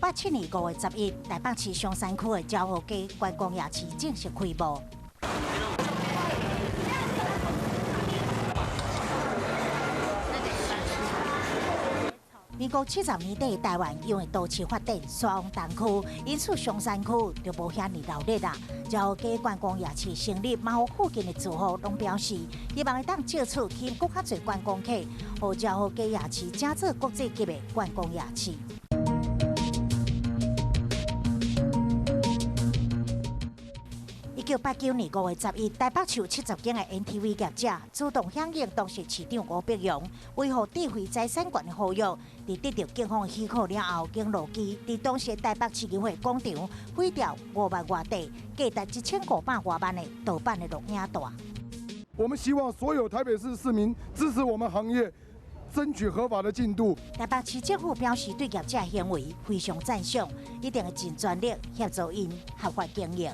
1987年5月11日，台北市松山区的昭和街观光夜市正式开幕。民国70年代，台湾因为都市发展双东区，因此松山区就无遐尼闹热啦。昭和街观光夜市成立，嘛，互附近的住户拢表示，希望会当借此吸引更较侪观光客，互昭和街夜市成做国际级的观光夜市。1989年5月11日，台北市70间的 NTV 业者主动响应当时市长吴碧荣维护智慧财产权的呼吁，在得到警方许可了后，经路基在当时台北市议会广场毁掉5万外地，价值1500多万的盗版的录影带。我们希望所有台北市市民支持我们行业，争取合法的进度。台北市政府表示对业者行为非常赞赏，一定会尽全力协助因合法经营。